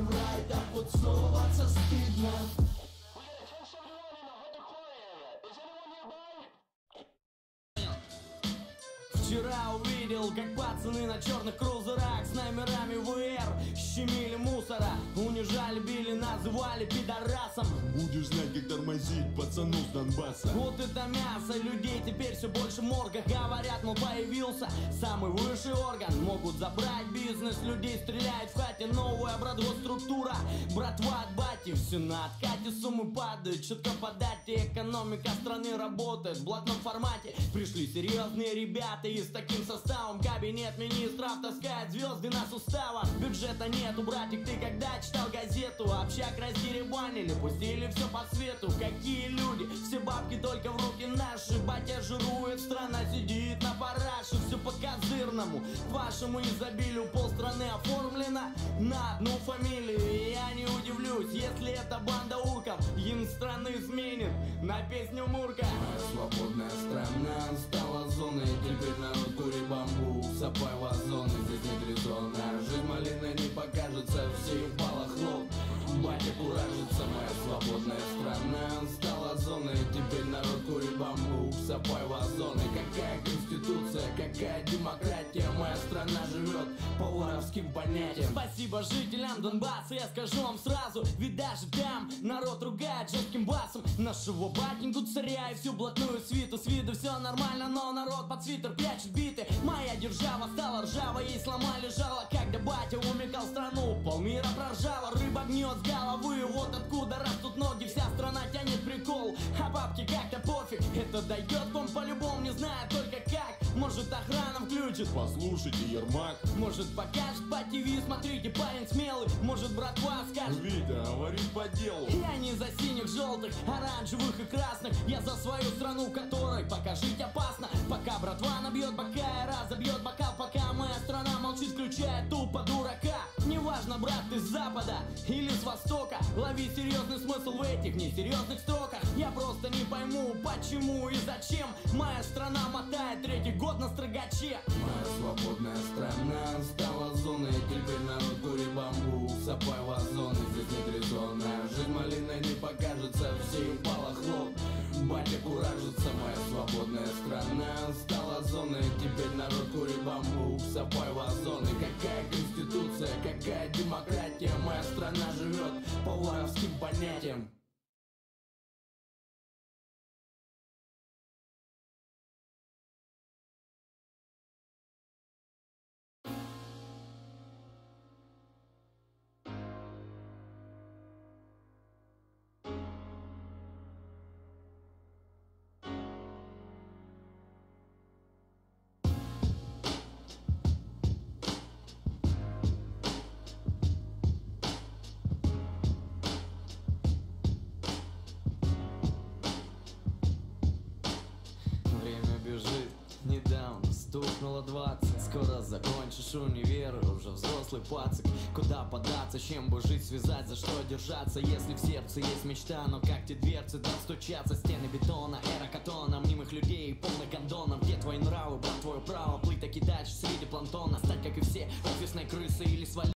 в рай, так вот снова стыдно. Вчера увидел, как пацаны на черных крузерах с номерами ВР щемили мусора, унижали, били, называли пидорасом. Будешь знать, как тормозить пацану с Донбасса. Вот это мясо людей, теперь все больше морга. Говорят, мол, появился самый высший орган. Могут забрать бизнес, людей стреляют в хате. Новая братгосструктура, братва от бати. Все на откате, суммы падают, четко по дате. Экономика страны работает в блатном формате. Пришли серьезные ребята и с таким составом кабинет министров таскает звезды на суставах. Бюджета нету, братик, ты когда читал газету? Общак раздеребанили, пустили все по свету. Какие люди, все бабки только в руки наши. Батя жирует, страна сидит на параше. Все по козырному, вашему изобилию. Полстраны оформлено на одну фамилию. И я не удивлюсь, если эта банда урков им страны сменит на песню Мурка. Свободная страна стала зоной, теперь народ курит бамбук, сапай вазоны, здесь нет резона. Жизнь малина не покажется, все ебало хлоп. Батя куражится, моя свободная страна стала зоной, теперь народ курит бамбук, сапай вазоны. Какая конституция, какая демократия, моя страна живет по воровским понятиям. Спасибо жителям Донбасса, я скажу вам сразу, ведь даже там народ ругает жестким басом нашего батеньку царя и всю блатную свиту. С виду все нормально, но народ под свитер прячет биты. Моя держава стала ржавой, ей сломали жало. Когда батя умекал страну, полмира проржава. Рыба гнет с головы, вот откуда растут ноги. Вся страна тянет прикол, а бабки как-то пофиг. Это дойдет вам по-любому, не знаю только как. Может охрана включит, Послушайте, Ермак. может покажет по ТВ, смотрите, парень смелый. Может братва скажет: Витя говорит по делу. я не за синих, желтых, оранжевых и красных. Я за свою страну, которой пока жить опасно. Пока братва набьет бока и разобьет бокал. Пока моя страна молчит, включая тупо дурака. Неважно, брат, ты с запада или с востока, лови серьезный смысл в этих несерьезных строках. Я просто не пойму, почему и зачем моя страна мотает третий год на строгаче. Моя свободная страна стала зоной, теперь народ курит бамбук, сапай вазоны, здесь нет резона. Жизнь малиной не покажется, все ебало хлоп. Батя куражится, моя свободная страна стала зоной, теперь народ курит бамбук, сапай вазоны. Какая конституция, какая демократия, моя страна живет по воровским понятиям. Время бежит, недавно стукнуло 20. Скоро закончишь универ, уже взрослый пацик. Куда податься, чем бы жить, связать, за что держаться? Если в сердце есть мечта, но как те дверцы достучаться? Стены бетона, эра катона, мнимых людей, полных гондонов. Где твои нравы, брат, твое право плыть таки дальше среди планктона? Стать как и все, офисной крысы или свалить